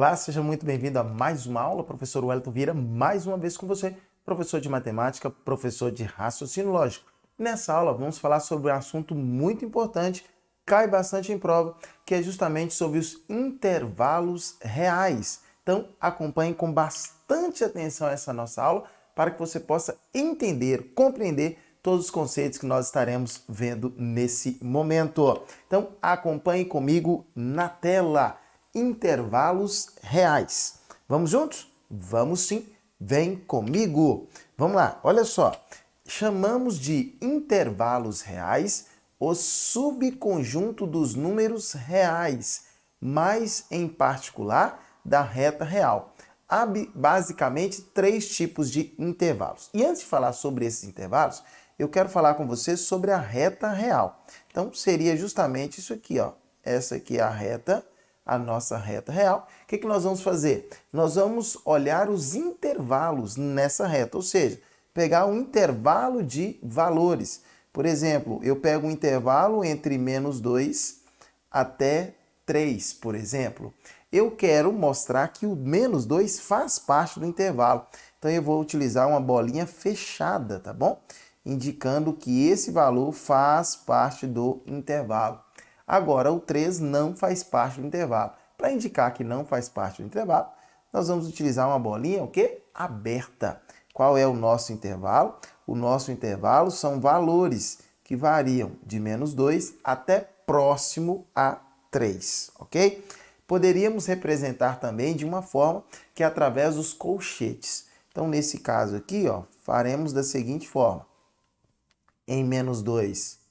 Olá, seja muito bem-vindo a mais uma aula. Professor Wellington Vieira, mais uma vez com você, professor de matemática, professor de raciocínio lógico. Nessa aula, vamos falar sobre um assunto muito importante, cai bastante em prova, que é justamente sobre os intervalos reais. Então, acompanhe com bastante atenção essa nossa aula para que você possa entender, compreender todos os conceitos que nós estaremos vendo nesse momento. Então, acompanhe comigo na tela. Intervalos reais. Vamos juntos? Vamos sim. Vem comigo. Vamos lá, olha só. Chamamos de intervalos reais o subconjunto dos números reais, mais em particular da reta real. Há basicamente três tipos de intervalos. E antes de falar sobre esses intervalos, eu quero falar com você sobre a reta real. Então, seria justamente isso aqui, ó. Essa aqui é a nossa reta real. O que nós vamos fazer? Nós vamos olhar os intervalos nessa reta, ou seja, pegar um intervalo de valores. Por exemplo, eu pego um intervalo entre -2 até 3, por exemplo. Eu quero mostrar que o -2 faz parte do intervalo. Então, eu vou utilizar uma bolinha fechada, tá bom? Indicando que esse valor faz parte do intervalo. Agora, o 3 não faz parte do intervalo. Para indicar que não faz parte do intervalo, nós vamos utilizar uma bolinha, o quê? Aberta. Qual é o nosso intervalo? O nosso intervalo são valores que variam de -2 até próximo a 3, ok? Poderíamos representar também de uma forma que é através dos colchetes. Então, nesse caso aqui, ó, faremos da seguinte forma. Em -2,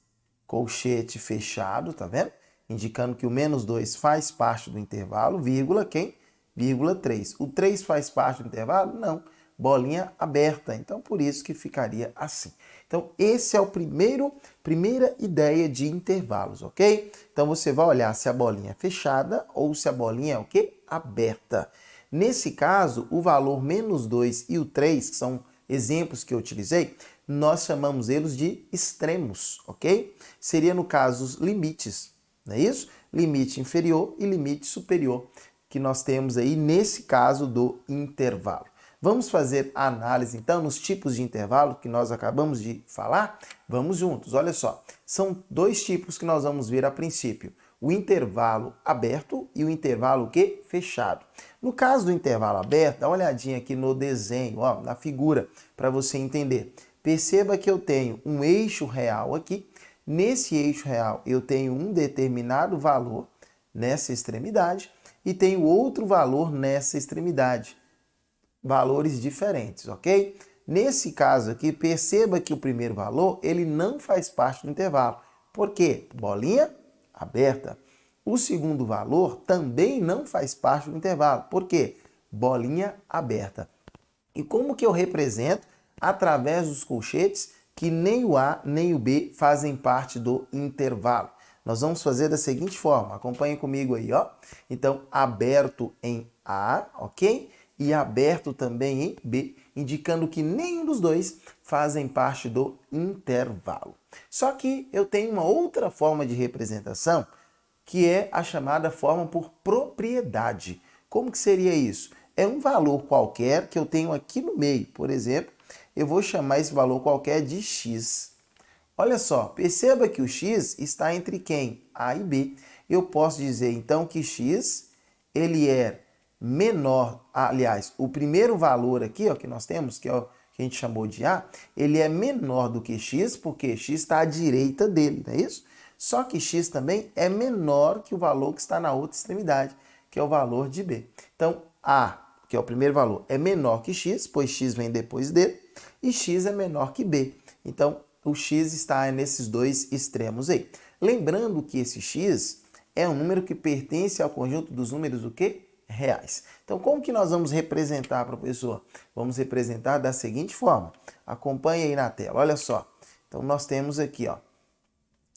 colchete fechado, tá vendo? Indicando que o -2 faz parte do intervalo, vírgula, quem? Vírgula 3. O 3 faz parte do intervalo? Não. Bolinha aberta. Então, por isso que ficaria assim. Então, esse é o primeira ideia de intervalos, ok? Então, você vai olhar se a bolinha é fechada ou se a bolinha é o quê? Aberta. Nesse caso, o valor -2 e o 3, que são exemplos que eu utilizei, nós chamamos eles de extremos, ok? Seria, no caso, os limites, não é isso? Limite inferior e limite superior, que nós temos aí nesse caso do intervalo. Vamos fazer a análise, então, nos tipos de intervalo que nós acabamos de falar? Vamos juntos, olha só. São dois tipos que nós vamos ver a princípio. O intervalo aberto e o intervalo que? Fechado. No caso do intervalo aberto, dá uma olhadinha aqui no desenho, ó, na figura, para você entender. Perceba que eu tenho um eixo real aqui. Nesse eixo real, eu tenho um determinado valor nessa extremidade e tenho outro valor nessa extremidade. Valores diferentes, ok? Nesse caso aqui, perceba que o primeiro valor, ele não faz parte do intervalo. Por quê? Bolinha aberta. O segundo valor também não faz parte do intervalo. Por quê? Bolinha aberta. E como que eu represento? Através dos colchetes que nem o A nem o B fazem parte do intervalo. Nós vamos fazer da seguinte forma, acompanhe comigo aí, ó. Então, aberto em A, ok? E aberto também em B, indicando que nenhum dos dois fazem parte do intervalo. Só que eu tenho uma outra forma de representação, que é a chamada forma por propriedade. Como que seria isso? É um valor qualquer que eu tenho aqui no meio. Por exemplo, eu vou chamar esse valor qualquer de x. Olha só, perceba que o x está entre quem? A e B. Eu posso dizer, então, que x ele é menor, aliás, o primeiro valor aqui, ó, que nós temos, que é o que a gente chamou de A, ele é menor do que x, porque x está à direita dele, não é isso? Só que x também é menor que o valor que está na outra extremidade, que é o valor de B. Então, A, que é o primeiro valor, é menor que x, pois x vem depois dele, e x é menor que B. Então, o x está nesses dois extremos aí. Lembrando que esse x é um número que pertence ao conjunto dos números o quê? Reais. Então, como que nós vamos representar, professor? Vamos representar da seguinte forma. Acompanhe aí na tela, olha só. Então, nós temos aqui, ó,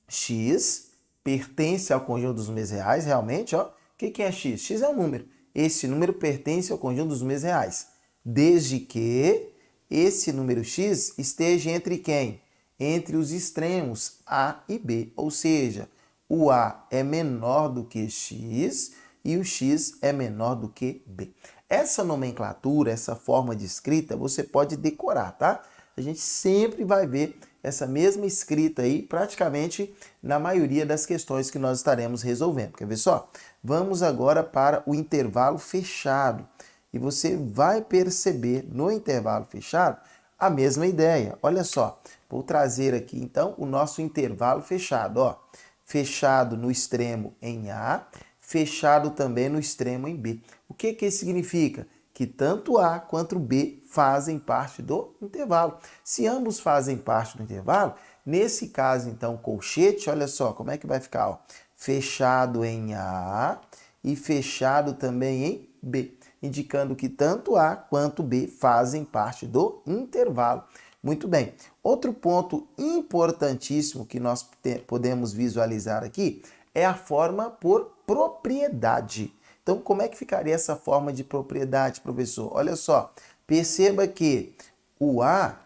x pertence ao conjunto dos números reais, realmente, ó. O que é x? X é um número. Esse número pertence ao conjunto dos números reais, desde que esse número x esteja entre quem? Entre os extremos A e B, ou seja, o A é menor do que x e o x é menor do que b. Essa nomenclatura, essa forma de escrita, você pode decorar, tá? A gente sempre vai ver essa mesma escrita aí praticamente na maioria das questões que nós estaremos resolvendo. Quer ver só? Vamos agora para o intervalo fechado. E você vai perceber no intervalo fechado a mesma ideia. Olha só, vou trazer aqui então o nosso intervalo fechado. Ó, fechado no extremo em A, fechado também no extremo em B. O que isso significa? Que tanto A quanto B fazem parte do intervalo. Se ambos fazem parte do intervalo, nesse caso, então, colchete, olha só como é que vai ficar. Ó, fechado em A e fechado também em B, indicando que tanto A quanto B fazem parte do intervalo. Muito bem. Outro ponto importantíssimo que nós podemos visualizar aqui é a forma por propriedade. Então, como é que ficaria essa forma de propriedade, professor? Olha só, perceba que o A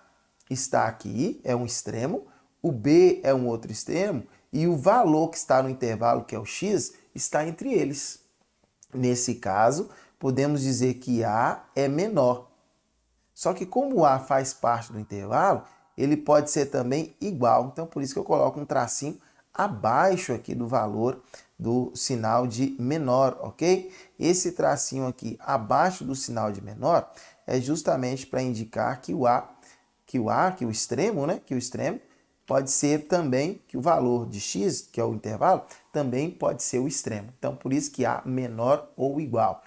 está aqui, é um extremo, o B é um outro extremo, e o valor que está no intervalo, que é o x, está entre eles. Nesse caso, podemos dizer que A é menor. Só que como A faz parte do intervalo, ele pode ser também igual. Então, por isso que eu coloco um tracinho abaixo aqui do valor do sinal de menor, ok? Esse tracinho aqui abaixo do sinal de menor é justamente para indicar que o extremo, né? Que o extremo pode ser também que o valor de x, que é o intervalo, também pode ser o extremo. Então, por isso que A menor ou igual.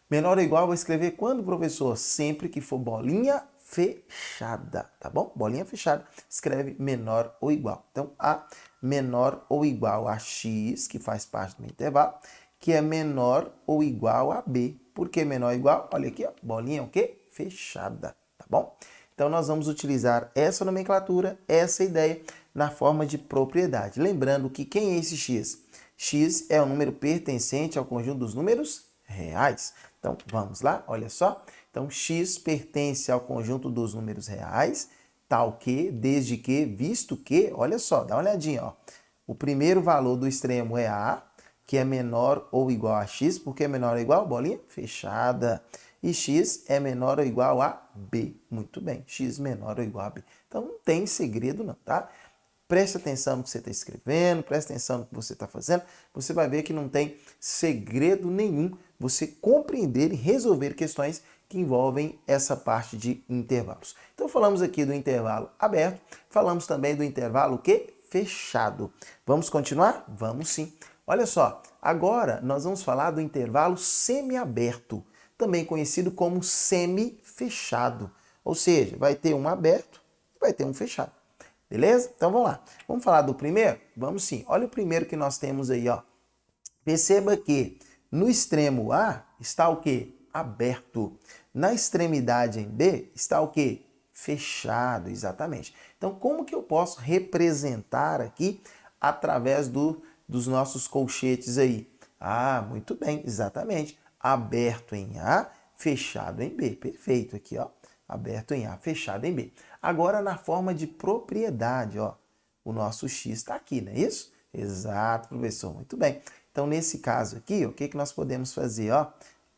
Menor ou igual, vou escrever quando, professor? Sempre que for bolinha fechada, tá bom? Bolinha fechada, escreve menor ou igual. Então, A menor ou igual a x, que faz parte do intervalo, que é menor ou igual a B. Por que menor ou igual? Olha aqui, ó, bolinha o quê? Fechada, tá bom? Então, nós vamos utilizar essa nomenclatura, essa ideia, na forma de propriedade. Lembrando que quem é esse x? X é o número pertencente ao conjunto dos números reais. Então, vamos lá, olha só. Então, x pertence ao conjunto dos números reais, tal que, desde que, visto que, olha só, dá uma olhadinha, ó. O primeiro valor do extremo é A, que é menor ou igual a x, porque é menor ou igual, bolinha fechada. E x é menor ou igual a b. Muito bem, x menor ou igual a b. Então, não tem segredo não, tá? Preste atenção no que você está escrevendo, preste atenção no que você está fazendo. Você vai ver que não tem segredo nenhum você compreender e resolver questões que envolvem essa parte de intervalos. Então, falamos aqui do intervalo aberto, falamos também do intervalo que? Fechado. Vamos continuar? Vamos sim. Olha só, agora nós vamos falar do intervalo semiaberto, também conhecido como semi-fechado. Ou seja, vai ter um aberto e vai ter um fechado. Beleza? Então vamos lá. Vamos falar do primeiro? Vamos sim. Olha o primeiro que nós temos aí, ó. Perceba que no extremo A está o quê? Aberto. Na extremidade em B está o quê? Fechado, exatamente. Então, como que eu posso representar aqui através dos nossos colchetes aí? Ah, muito bem, exatamente. Aberto em A, fechado em B. Perfeito, aqui, ó. Aberto em A, fechado em B. Agora, na forma de propriedade, ó. O nosso x está aqui, não é isso? Exato, professor. Muito bem. Então, nesse caso aqui, o que nós podemos fazer? Ó?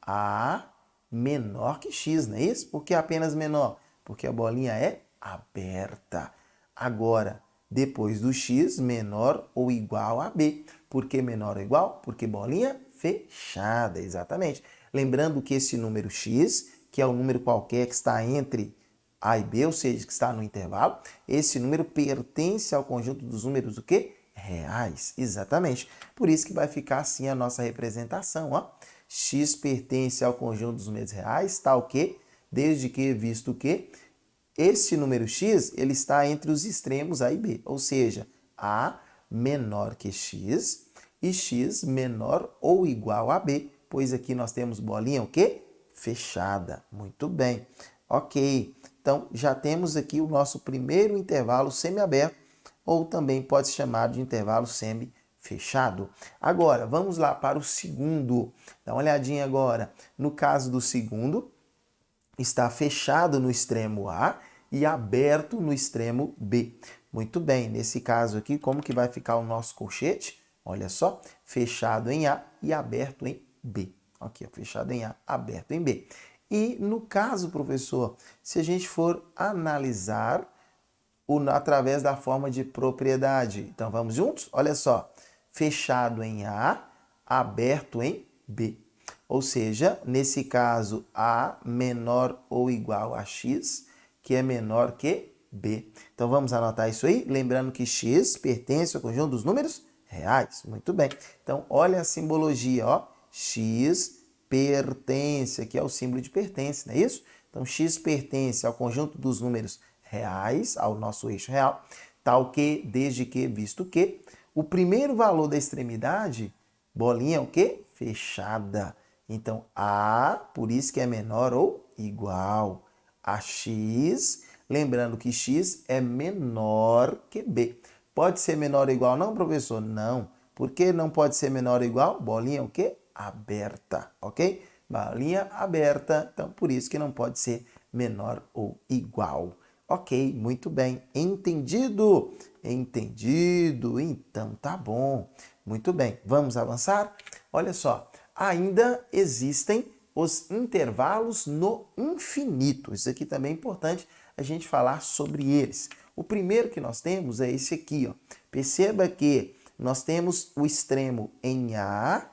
A menor que x, não é isso? Por que apenas menor? Porque a bolinha é aberta. Agora, depois do x, menor ou igual a b. Por que menor ou igual? Porque bolinha fechada, exatamente. Lembrando que esse número x, que é o número qualquer que está entre A e B, ou seja, que está no intervalo, esse número pertence ao conjunto dos números o quê? Reais, exatamente. Por isso que vai ficar assim a nossa representação, ó. X pertence ao conjunto dos números reais, tal que, desde que, visto que, esse número x, ele está entre os extremos A e B, ou seja, A menor que x e x menor ou igual a B, pois aqui nós temos bolinha o quê? Fechada. Muito bem. Ok. Então, já temos aqui o nosso primeiro intervalo semiaberto, ou também pode ser chamado de intervalo semi-fechado. Agora, vamos lá para o segundo. Dá uma olhadinha agora. No caso do segundo, está fechado no extremo A e aberto no extremo B. Muito bem, nesse caso aqui, como que vai ficar o nosso colchete? Olha só, fechado em A e aberto em B. Aqui, ó, fechado em A, aberto em B. E no caso, professor, se a gente for analisar através da forma de propriedade. Então, vamos juntos? Olha só, fechado em A, aberto em B. Ou seja, nesse caso, A menor ou igual a X, que é menor que B. Então, vamos anotar isso aí? Lembrando que X pertence ao conjunto dos números reais. Muito bem. Então, olha a simbologia, ó. X pertence, aqui é o símbolo de pertence, não é isso? Então, X pertence ao conjunto dos números reais, ao nosso eixo real, tal que, desde que, visto que, o primeiro valor da extremidade, bolinha é o quê? Fechada. Então, A, por isso que é menor ou igual a X, lembrando que X é menor que B. Pode ser menor ou igual não, professor? Não. Por que não pode ser menor ou igual? Bolinha é o quê? Aberta, ok? Bolinha aberta, então por isso que não pode ser menor ou igual. Ok, muito bem. Entendido? Entendido. Então tá bom. Muito bem. Vamos avançar? Olha só, ainda existem os intervalos no infinito. Isso aqui também é importante a gente falar sobre eles. O primeiro que nós temos é esse aqui, ó. Perceba que nós temos o extremo em A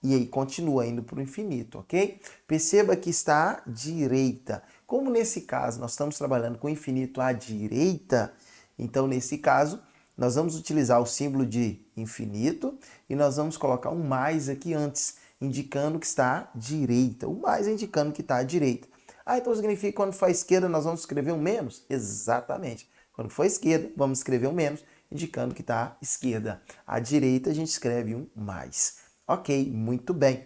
e aí continua indo para o infinito, ok? Perceba que está à direita. Como nesse caso nós estamos trabalhando com o infinito à direita, então nesse caso nós vamos utilizar o símbolo de infinito e nós vamos colocar um mais aqui antes, indicando que está à direita. O mais indicando que está à direita. Ah, então significa que quando for à esquerda nós vamos escrever um menos? Exatamente. Quando for à esquerda, vamos escrever um menos, indicando que está à esquerda. À direita a gente escreve um mais. Ok, muito bem.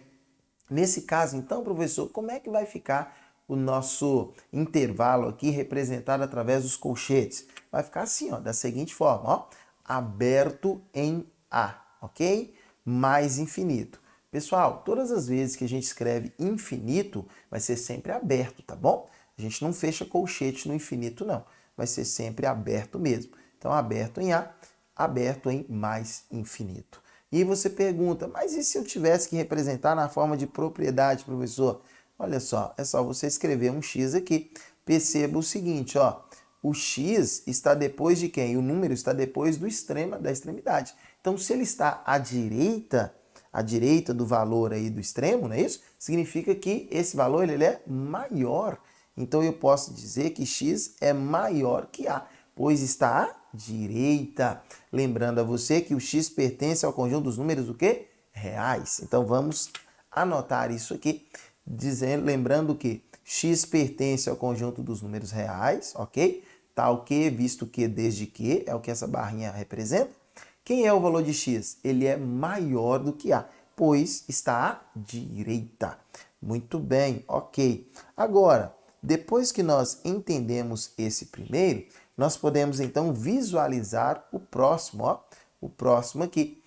Nesse caso, então, professor, como é que vai ficar o nosso intervalo aqui representado através dos colchetes? Vai ficar assim, ó, da seguinte forma, ó, aberto em A, ok? Mais infinito. Pessoal, todas as vezes que a gente escreve infinito, vai ser sempre aberto, tá bom? A gente não fecha colchete no infinito, não. Vai ser sempre aberto mesmo. Então, aberto em A, aberto em mais infinito. E você pergunta, mas e se eu tivesse que representar na forma de propriedade, professor? Olha só, é só você escrever um x aqui. Perceba o seguinte, ó, o x está depois de quem? O número está depois do extremo, da extremidade. Então, se ele está à direita do valor aí do extremo, não é isso? Significa que esse valor ele é maior. Então, eu posso dizer que x é maior que A, pois está à direita. Lembrando a você que o x pertence ao conjunto dos números o quê? Reais. Então, vamos anotar isso aqui, lembrando que x pertence ao conjunto dos números reais, ok? Tal que, visto que, desde que, é o que essa barrinha representa. Quem é o valor de x? Ele é maior do que A, pois está à direita. Muito bem, ok. Agora, depois que nós entendemos esse primeiro, nós podemos então visualizar o próximo, ó. O próximo aqui,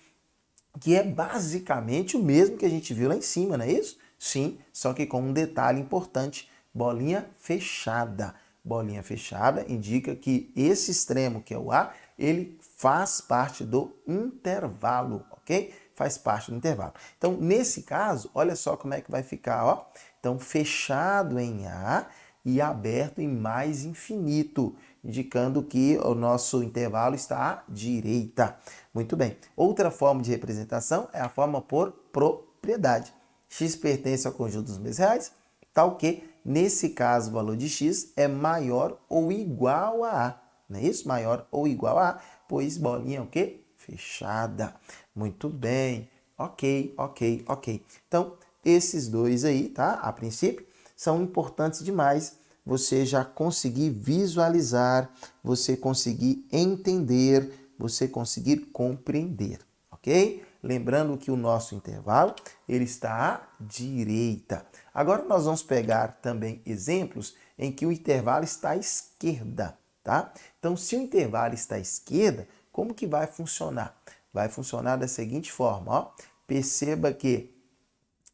que é basicamente o mesmo que a gente viu lá em cima, não é isso? Sim, só que com um detalhe importante, bolinha fechada. Bolinha fechada indica que esse extremo, que é o A, ele faz parte do intervalo, ok? Faz parte do intervalo. Então, nesse caso, olha só como é que vai ficar, ó. Então, fechado em A e aberto em mais infinito, indicando que o nosso intervalo está à direita. Muito bem. Outra forma de representação é a forma por propriedade. X pertence ao conjunto dos números reais, tal que, nesse caso, o valor de x é maior ou igual a A. Não é isso? Maior ou igual a A, pois bolinha é o quê? Fechada. Muito bem. Ok, ok, ok. Então, esses dois aí, tá? A princípio, são importantes demais você já conseguir visualizar, você conseguir entender, você conseguir compreender, ok? Lembrando que o nosso intervalo ele está à direita. Agora nós vamos pegar também exemplos em que o intervalo está à esquerda, tá? Então, se o intervalo está à esquerda, como que vai funcionar? Vai funcionar da seguinte forma, ó. Perceba que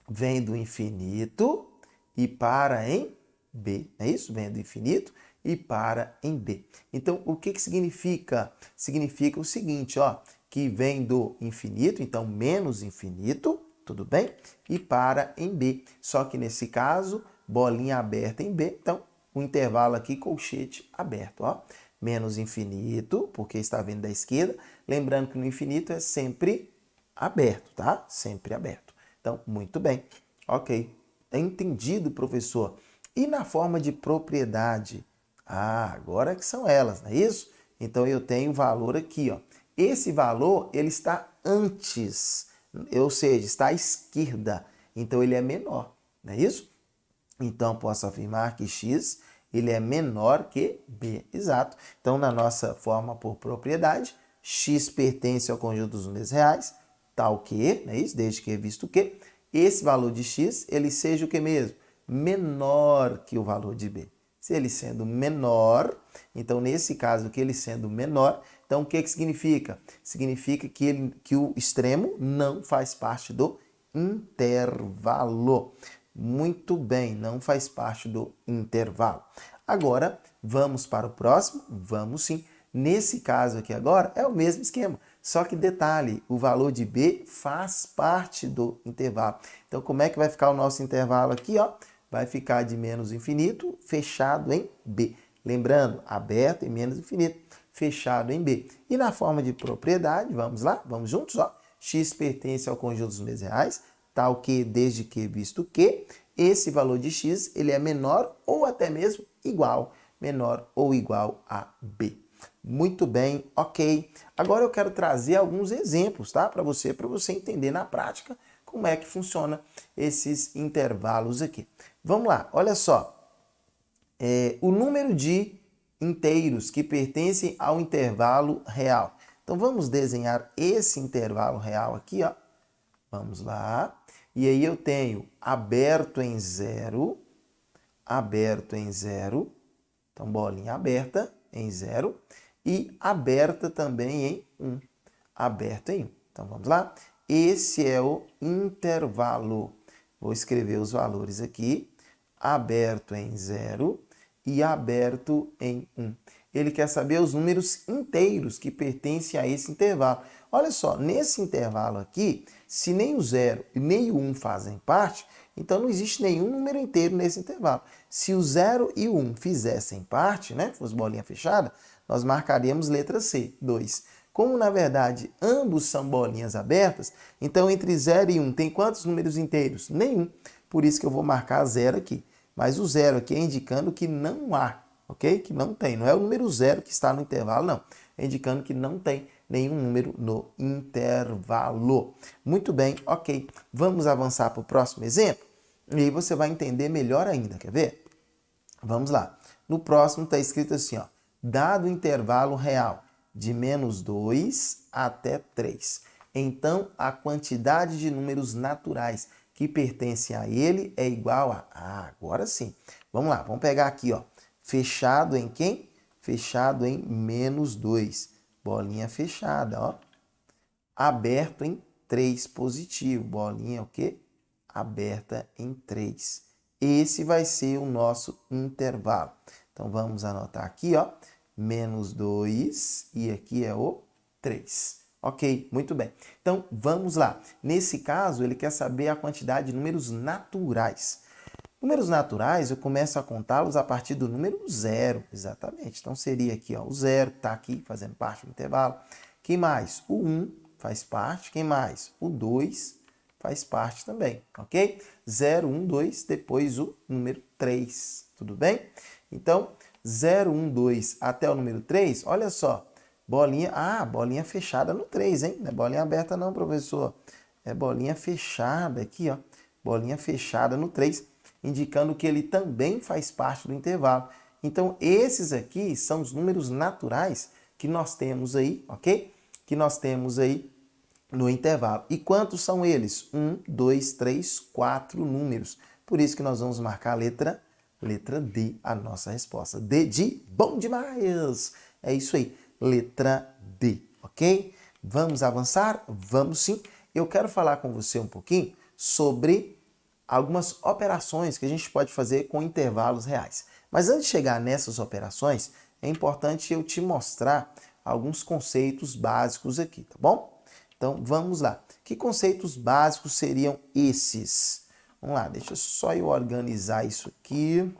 vem do infinito e para em B, é isso? Vem do infinito e para em B. Então, o que significa? Significa o seguinte, ó, que vem do infinito, então menos infinito, tudo bem? E para em B. Só que nesse caso, bolinha aberta em B, então o intervalo aqui, colchete aberto, ó. Menos infinito, porque está vindo da esquerda. Lembrando que no infinito é sempre aberto, tá? Sempre aberto. Então, muito bem. Ok. Entendido, professor. E na forma de propriedade? Ah, agora que são elas, não é isso? Então, eu tenho o valor aqui, ó. Esse valor, ele está antes, ou seja, está à esquerda. Então, ele é menor, não é isso? Então, posso afirmar que x ele é menor que b. Exato. Então, na nossa forma por propriedade, x pertence ao conjunto dos números reais, tal que, não é isso? Desde que visto que esse valor de x ele seja o que mesmo? Menor que o valor de b. Se ele sendo menor, então nesse caso que ele sendo menor, então o que significa? Significa que o extremo não faz parte do intervalo. Muito bem, não faz parte do intervalo. Agora, vamos para o próximo? Vamos sim. Nesse caso aqui agora, é o mesmo esquema. Só que detalhe, o valor de B faz parte do intervalo. Então, como é que vai ficar o nosso intervalo aqui, ó? Vai ficar de menos infinito, fechado em B. Lembrando, aberto em menos infinito, fechado em B. E na forma de propriedade, vamos lá? Vamos juntos, ó. X pertence ao conjunto dos números reais, tal que, desde que, visto que, esse valor de x ele é menor ou até mesmo igual, menor ou igual a b. Muito bem, ok. Agora eu quero trazer alguns exemplos, tá? Para você entender na prática como é que funciona esses intervalos aqui. Vamos lá, olha só. O número de inteiros que pertencem ao intervalo real. Então vamos desenhar esse intervalo real aqui, ó. Vamos lá. E aí eu tenho aberto em 0, então bolinha aberta em 0, e aberta também em 1, aberto em 1. Então vamos lá. Esse é o intervalo. Vou escrever os valores aqui. Aberto em 0 e aberto em 1. Ele quer saber os números inteiros que pertencem a esse intervalo. Olha só, nesse intervalo aqui, se nem o 0 e nem o 1 fazem parte, então não existe nenhum número inteiro nesse intervalo. Se o 0 e o 1 fizessem parte, né, fosse bolinha fechada, nós marcaríamos letra C, 2. Como, na verdade, ambos são bolinhas abertas, então entre 0 e 1 tem quantos números inteiros? Nenhum. Por isso que eu vou marcar 0 aqui. Mas o 0 aqui é indicando que não há, ok? Que não tem. Não é o número 0 que está no intervalo, não. É indicando que não tem nenhum número no intervalo. Muito bem, ok. Vamos avançar para o próximo exemplo? E aí você vai entender melhor ainda, quer ver? Vamos lá. No próximo está escrito assim, ó. Dado o intervalo real de menos 2 até 3. Então, a quantidade de números naturais que pertencem a ele é igual a... Ah, agora sim. Vamos lá, vamos pegar aqui, ó. Fechado em quem? Fechado em menos 2. Bolinha fechada, ó. Aberto em 3 positivo. Bolinha o quê? Aberta em 3. Esse vai ser o nosso intervalo. Então, vamos anotar aqui, ó. Menos 2 e aqui é o 3. Ok, muito bem. Então, vamos lá. Nesse caso, ele quer saber a quantidade de números naturais. Números naturais, eu começo a contá-los a partir do número 0, exatamente. Então, seria aqui, ó, o 0, que está aqui, fazendo parte do intervalo. Quem mais? O 1 faz parte. Quem mais? O 2 faz parte também, ok? 0, 1, 2, depois o número 3, tudo bem? Então, 0, 1, 2 até o número 3, olha só. Bolinha fechada no 3, hein? Não é bolinha aberta não, professor. É bolinha fechada aqui, ó. Bolinha fechada no 3, indicando que ele também faz parte do intervalo. Então, esses aqui são os números naturais que nós temos aí, ok? Que nós temos aí no intervalo. E quantos são eles? 1, 2, 3, 4 números. Por isso que nós vamos marcar a letra D, a nossa resposta. D de bom demais! É isso aí. Letra D, ok? Vamos avançar? Vamos sim. Eu quero falar com você um pouquinho sobre algumas operações que a gente pode fazer com intervalos reais. Mas antes de chegar nessas operações, é importante eu te mostrar alguns conceitos básicos aqui, tá bom? Então, vamos lá. Que conceitos básicos seriam esses? Vamos lá, deixa só eu organizar isso aqui.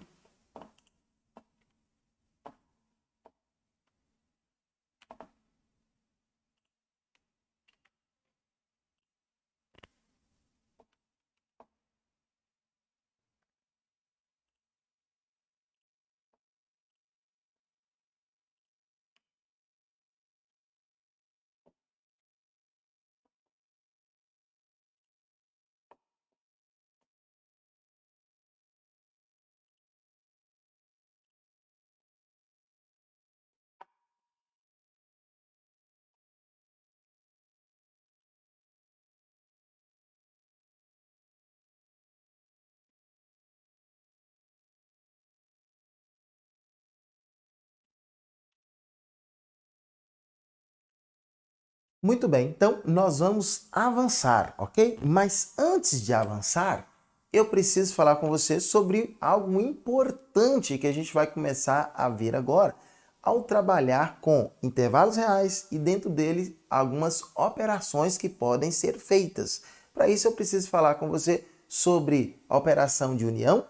Muito bem, então nós vamos avançar, ok? Mas antes de avançar, eu preciso falar com você sobre algo importante que a gente vai começar a ver agora ao trabalhar com intervalos reais e dentro dele algumas operações que podem ser feitas. Para isso eu preciso falar com você sobre a operação de união,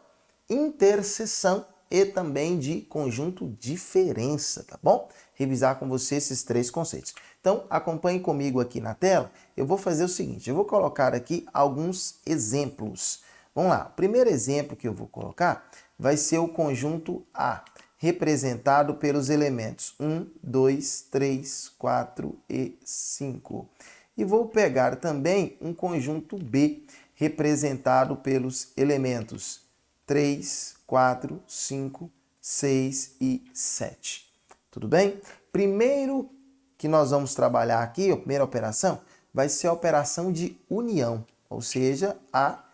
interseção e também de conjunto diferença, tá bom? Revisar com você esses três conceitos. Então, acompanhe comigo aqui na tela. Eu vou fazer o seguinte, eu vou colocar aqui alguns exemplos. Vamos lá, o primeiro exemplo que eu vou colocar vai ser o conjunto A, representado pelos elementos 1, 2, 3, 4 e 5. E vou pegar também um conjunto B, representado pelos elementos 3, 4, 5, 6 e 7. Tudo bem? Primeiro que nós vamos trabalhar aqui, a primeira operação, vai ser a operação de união, ou seja, a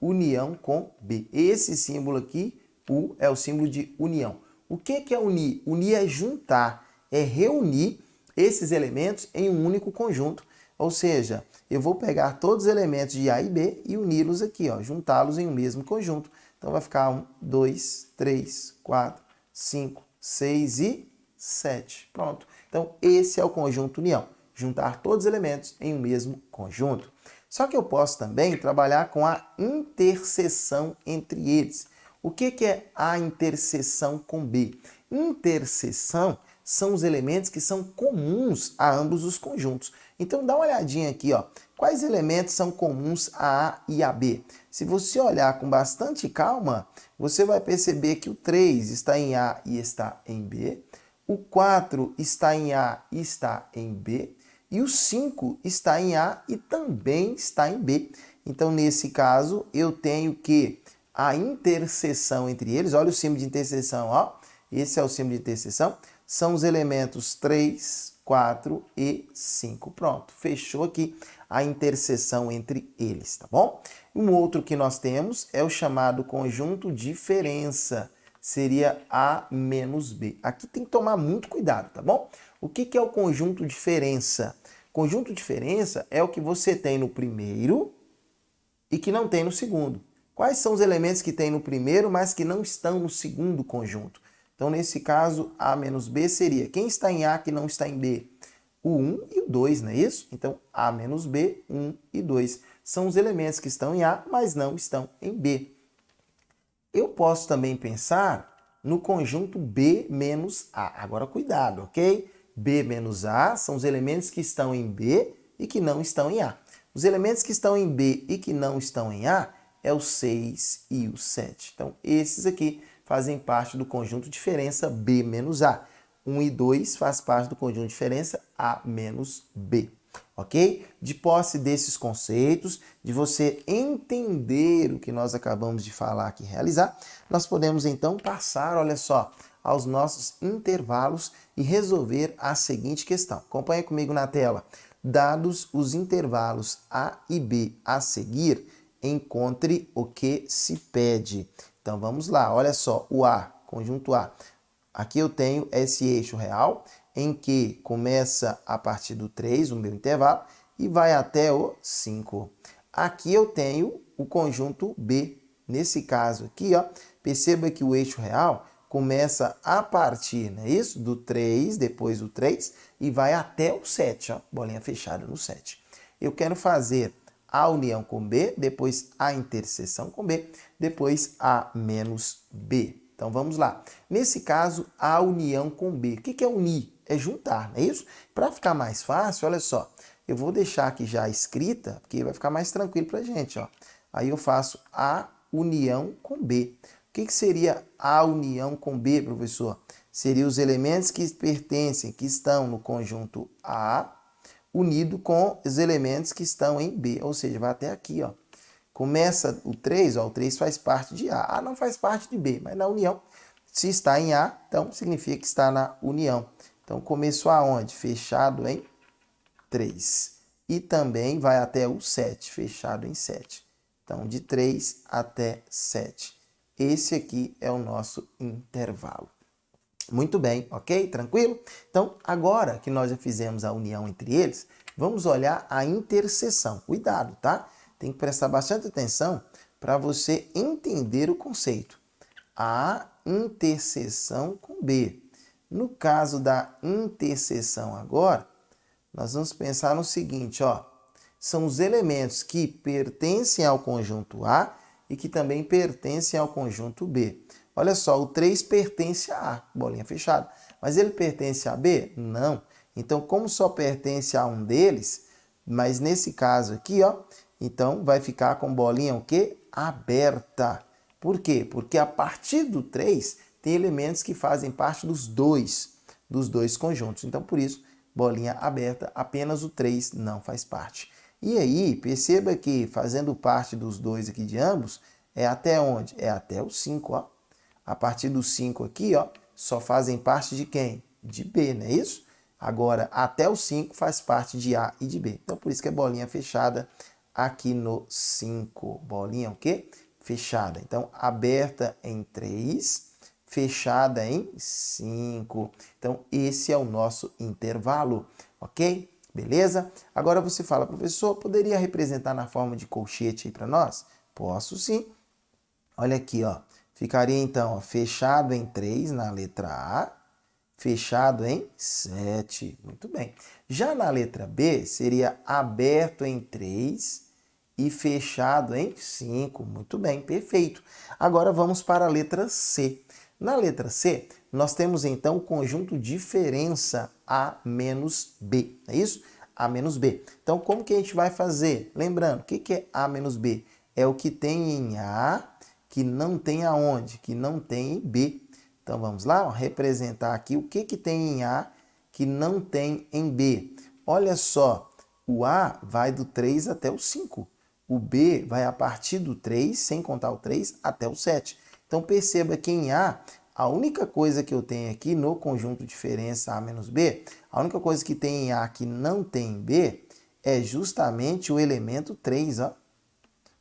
união com B. Esse símbolo aqui, U, é o símbolo de união. O que é unir? Unir é juntar, é reunir esses elementos em um único conjunto. Ou seja, eu vou pegar todos os elementos de A e B e uni-los aqui, ó, juntá-los em um mesmo conjunto. Então vai ficar 1, 2, 3, 4, 5, 6 e 7. Pronto. Então esse é o conjunto união, juntar todos os elementos em um mesmo conjunto. Só que eu posso também trabalhar com a interseção entre eles. O que é a interseção com B? Interseção são os elementos que são comuns a ambos os conjuntos. Então dá uma olhadinha aqui, ó. Quais elementos são comuns a A e a B? Se você olhar com bastante calma, você vai perceber que o 3 está em A e está em B, o 4 está em A e está em B, e o 5 está em A e também está em B. Então, nesse caso, eu tenho que a interseção entre eles, olha o símbolo de interseção, ó. Esse é o símbolo de interseção, são os elementos 3, 4 e 5. Pronto, fechou aqui a interseção entre eles, tá bom? Um outro que nós temos é o chamado conjunto diferença, seria A menos B. Aqui tem que tomar muito cuidado, tá bom? O que é o conjunto diferença? Conjunto diferença é o que você tem no primeiro e que não tem no segundo. Quais são os elementos que tem no primeiro, mas que não estão no segundo conjunto? Então, nesse caso, A menos B seria quem está em A que não está em B? O 1 e o 2, não é isso? Então, A menos B, 1 e 2. São os elementos que estão em A, mas não estão em B. Eu posso também pensar no conjunto B menos A. Agora, cuidado, ok? B menos A são os elementos que estão em B e que não estão em A. Os elementos que estão em B e que não estão em A é o 6 e o 7. Então, esses aqui fazem parte do conjunto diferença B menos A. 1 e 2 faz parte do conjunto diferença A menos B. Ok? De posse desses conceitos, de você entender o que nós acabamos de falar aqui e realizar, nós podemos então passar, olha só, aos nossos intervalos e resolver a seguinte questão. Acompanhe comigo na tela. Dados os intervalos A e B a seguir, encontre o que se pede. Então vamos lá, olha só, o A, conjunto A. Aqui eu tenho esse eixo real, em que começa a partir do 3, o meu intervalo, e vai até o 5. Aqui eu tenho o conjunto B. Nesse caso aqui, ó, perceba que o eixo real começa a partir, não é isso? Do 3, depois do 3, e vai até o 7, ó, bolinha fechada no 7. Eu quero fazer A união com B, depois A interseção com B, depois A menos B. Então, vamos lá. Nesse caso, A união com B. O que é unir? É juntar, não é isso? Para ficar mais fácil, olha só. Eu vou deixar aqui já escrita, porque vai ficar mais tranquilo para a gente, ó. Aí eu faço A união com B. O que seria A união com B, professor? Seriam os elementos que pertencem, que estão no conjunto A, unido com os elementos que estão em B, ou seja, vai até aqui, ó. Começa o 3, ó, o 3 faz parte de A. A não faz parte de B, mas na união, se está em A, então significa que está na união. Então, começou aonde? Fechado em 3. E também vai até o 7, fechado em 7. Então, de 3 até 7. Esse aqui é o nosso intervalo. Muito bem, ok? Tranquilo? Então, agora que nós já fizemos a união entre eles, vamos olhar a interseção. Cuidado, tá? Tem que prestar bastante atenção para você entender o conceito. A interseção com B. No caso da interseção agora, nós vamos pensar no seguinte, ó. São os elementos que pertencem ao conjunto A e que também pertencem ao conjunto B. Olha só, o 3 pertence a A, bolinha fechada. Mas ele pertence a B? Não. Então, como só pertence a um deles, mas nesse caso aqui, ó, então vai ficar com bolinha o quê? Aberta. Por quê? Porque a partir do 3 tem elementos que fazem parte dos dois conjuntos. Então, por isso, bolinha aberta, apenas o 3 não faz parte. E aí, perceba que fazendo parte dos dois aqui de ambos, é até onde? É até o 5, ó. A partir do 5 aqui, ó, só fazem parte de quem? De B, não é isso? Agora, até o 5 faz parte de A e de B. Então, por isso que é bolinha fechada aqui no 5. Bolinha o quê? Fechada. Então, aberta em 3, fechada em 5. Então, esse é o nosso intervalo, ok? Beleza? Agora você fala, professor, poderia representar na forma de colchete aí para nós? Posso sim. Olha aqui, ó. Ficaria então, ó, fechado em 3 na letra A, fechado em 7. Muito bem. Já na letra B, seria aberto em 3 e fechado em 5. Muito bem, perfeito. Agora vamos para a letra C. Na letra C, nós temos então o conjunto diferença A menos B, é isso? A menos B. Então, como que a gente vai fazer? Lembrando, o que é A menos B? É o que tem em A que não tem aonde? Que não tem em B. Então, vamos lá, ó, representar aqui o que tem em A que não tem em B. Olha só, o A vai do 3 até o 5. O B vai a partir do 3, sem contar o 3, até o 7. Então, perceba que em A única coisa que eu tenho aqui no conjunto diferença A menos B, a única coisa que tem em A que não tem em B é justamente o elemento 3, ó.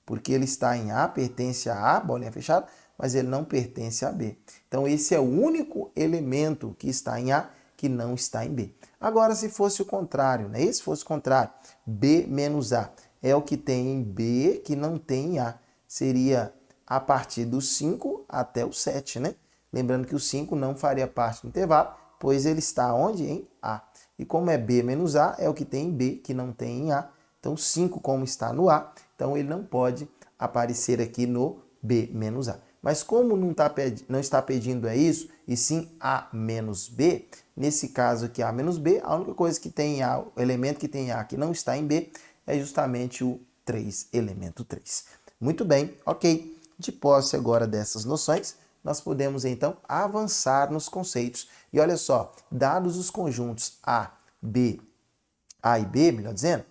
Porque ele está em A, pertence a A, bolinha fechada, mas ele não pertence a B. Então, esse é o único elemento que está em A que não está em B. Agora, se fosse o contrário, né? Se fosse o contrário, B menos A é o que tem em B que não tem em A. Seria a partir do 5 até o 7, né? Lembrando que o 5 não faria parte do intervalo, pois ele está onde? Em A. E como é B menos A, é o que tem em B que não tem em A. Então, 5, como está no A, então ele não pode aparecer aqui no B menos A. Mas como não está pedindo é isso, e sim A menos B, nesse caso aqui A menos B, a única coisa que tem em A, o elemento que tem em A que não está em B, é justamente o 3, elemento 3. Muito bem, ok. De posse agora dessas noções, nós podemos então avançar nos conceitos. E olha só, dados os conjuntos A e B, melhor dizendo,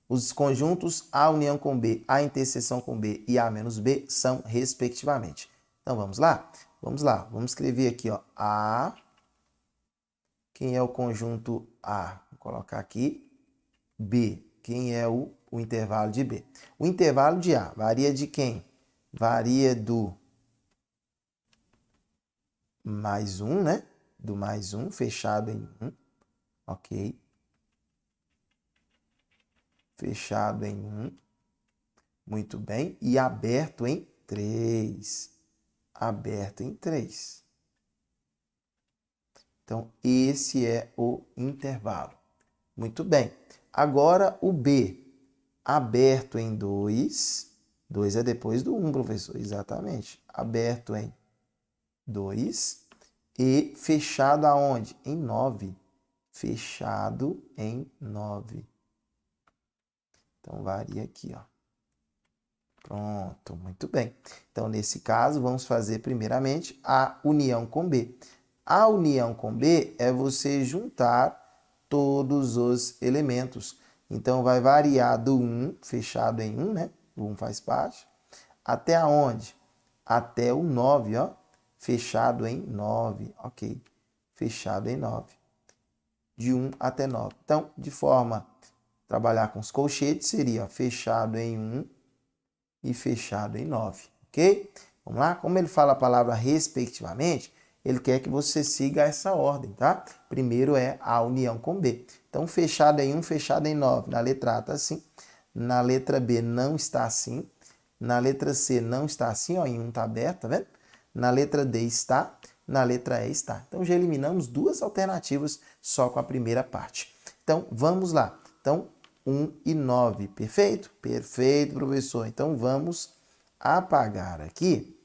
os conjuntos A união com B, A interseção com B e A menos B são respectivamente. Então, vamos lá? Vamos lá. Vamos escrever aqui, ó, A. Quem é o conjunto A? Vou colocar aqui. B. Quem é o intervalo de B? O intervalo de A varia de quem? Varia do mais 1, né? Do mais 1, fechado em 1. Ok. Fechado em 1. Muito bem. E aberto em 3. Aberto em 3. Então, esse é o intervalo. Muito bem. Agora o B, aberto em 2. 2 é depois do 1, professor. Exatamente. Aberto em 2 e fechado aonde? Em 9. Fechado em 9. Então, varia aqui, ó. Pronto, muito bem. Então, nesse caso, vamos fazer primeiramente a união com B. A união com B é você juntar todos os elementos. Então, vai variar do 1, fechado em 1, né? O 1 faz parte. Até aonde? Até o 9, ó. Fechado em 9, ok. Fechado em 9. De 1 até 9. Então, de forma trabalhar com os colchetes, seria ó, fechado em 1 e fechado em 9, ok? Vamos lá? Como ele fala a palavra respectivamente, ele quer que você siga essa ordem, tá? Primeiro é a união com B. Então, fechado em 1, fechado em 9. Na letra A está assim. Na letra B não está assim. Na letra C não está assim, ó, em 1 está aberto, tá vendo? Na letra D está. Na letra E está. Então, já eliminamos duas alternativas só com a primeira parte. Então, vamos lá. Então, 1 e 9, perfeito? Perfeito, professor. Então, vamos apagar aqui.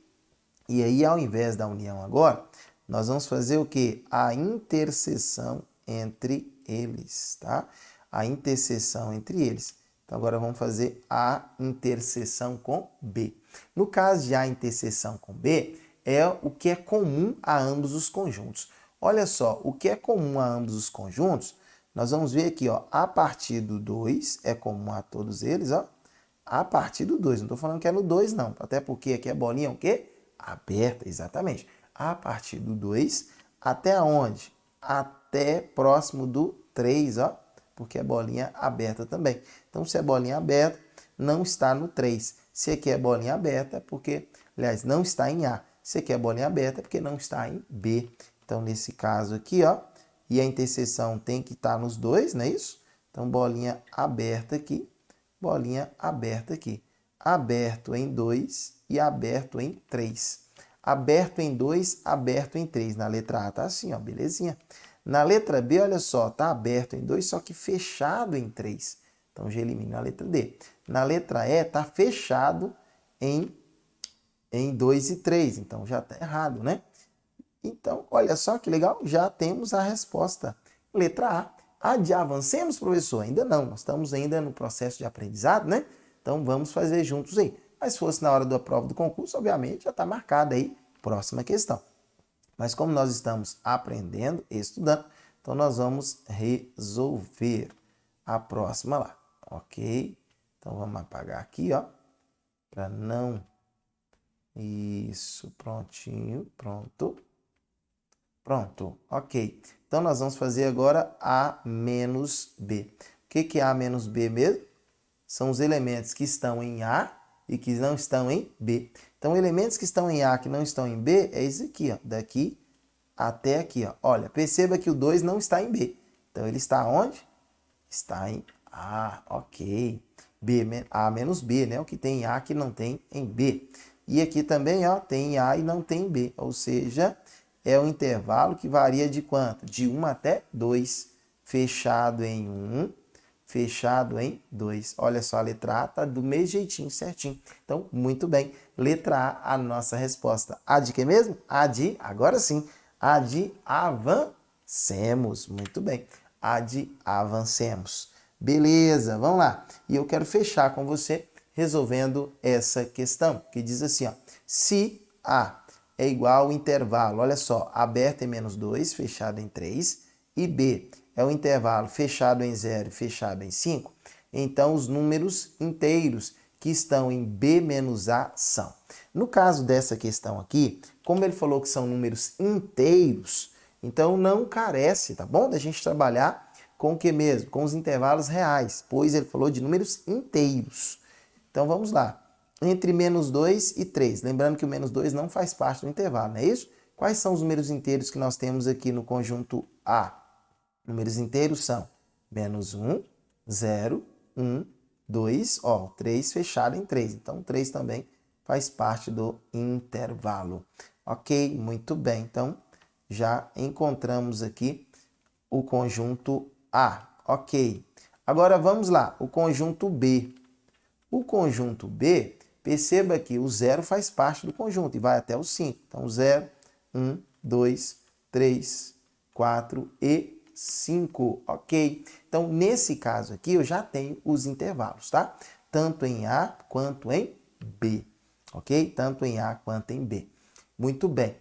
E aí, ao invés da união agora, nós vamos fazer o quê? A interseção entre eles, tá? A interseção entre eles. Então, agora vamos fazer a interseção com B. No caso de A interseção com B, é o que é comum a ambos os conjuntos. Olha só, o que é comum a ambos os conjuntos, nós vamos ver aqui, ó, a partir do 2 é comum a todos eles, ó. A partir do 2, não estou falando que é no 2, não. Até porque aqui é bolinha o quê? Aberta, exatamente. A partir do 2 até onde? Até próximo do 3, ó. Porque é bolinha aberta também. Então, se é bolinha aberta, não está no 3. Se aqui é bolinha aberta, é porque, aliás, não está em A. Se aqui é bolinha aberta, é porque não está em B. Então, nesse caso aqui, ó, e a interseção tem que estar nos dois, não é isso? Então, bolinha aberta aqui, bolinha aberta aqui. Aberto em 2 e aberto em 3. Aberto em 2, aberto em 3. Na letra A tá assim, ó, belezinha. Na letra B, olha só, tá aberto em 2, só que fechado em 3. Então, já elimino a letra D. Na letra E, tá fechado em 2 e 3. Então, já tá errado, né? Então, olha só que legal, já temos a resposta. Letra A. A de avancemos, professor? Ainda não, nós estamos ainda no processo de aprendizado, né? Então, vamos fazer juntos aí. Mas se fosse na hora da prova do concurso, obviamente, já está marcada aí, próxima questão. Mas como nós estamos aprendendo, estudando, então nós vamos resolver a próxima lá, ok? Então, vamos apagar aqui, ó, para não... Isso, prontinho, pronto. Pronto, ok. Então, nós vamos fazer agora A menos B. O que é A menos B mesmo? São os elementos que estão em A e que não estão em B. Então, elementos que estão em A que não estão em B é esse aqui, ó, daqui até aqui. Ó. Olha, perceba que o 2 não está em B. Então, ele está onde? Está em A, ok. B, A menos B, né? O que tem em A que não tem em B. E aqui também, ó, tem A e não tem B. Ou seja, é um intervalo que varia de quanto? De 1 até 2. Fechado em 1, fechado em 2. Olha só, a letra A tá do mesmo jeitinho, certinho. Então, muito bem. Letra A, a nossa resposta. A de que mesmo? A de, agora sim, a de avancemos. Muito bem. A de avancemos. Beleza, vamos lá. E eu quero fechar com você resolvendo essa questão, que diz assim, ó. Se A é igual ao intervalo, olha só, aberto em menos 2, fechado em 3, e B é o intervalo fechado em 0 e fechado em 5, então os números inteiros que estão em B menos A são. No caso dessa questão aqui, como ele falou que são números inteiros, então não carece, tá bom? Da gente trabalhar com o que mesmo? Com os intervalos reais, pois ele falou de números inteiros. Então vamos lá. Entre menos 2 e 3. Lembrando que o menos 2 não faz parte do intervalo, não é isso? Quais são os números inteiros que nós temos aqui no conjunto A? Números inteiros são menos 1, 0, 1, 2, ó, 3 fechado em 3. Então, 3 também faz parte do intervalo. Ok, muito bem. Então, já encontramos aqui o conjunto A. Ok. Agora vamos lá, o conjunto B. O conjunto B, perceba que o 0 faz parte do conjunto e vai até o 5. Então, 0, 1, 2, 3, 4 e 5, ok? Então, nesse caso aqui, eu já tenho os intervalos, tá? Tanto em A quanto em B, ok? Tanto em A quanto em B. Muito bem.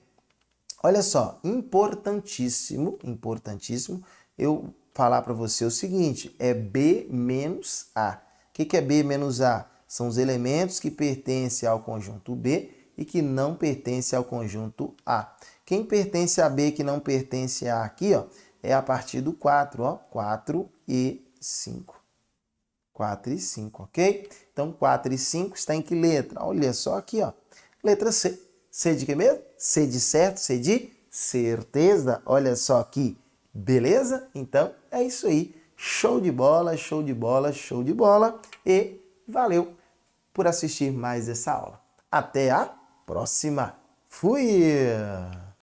Olha só, importantíssimo, importantíssimo, eu falar para você o seguinte, é B menos A. O que é B menos A? São os elementos que pertencem ao conjunto B e que não pertencem ao conjunto A. Quem pertence a B e que não pertence a A aqui, ó, é a partir do 4, ó, 4 e 5. 4 e 5, ok? Então, 4 e 5 está em que letra? Olha só aqui, ó. Letra C. C de que mesmo? C de certo, C de certeza. Olha só aqui. Beleza? Então, é isso aí. Show de bola, show de bola, show de bola. E valeu por assistir mais essa aula. Até a próxima. Fui!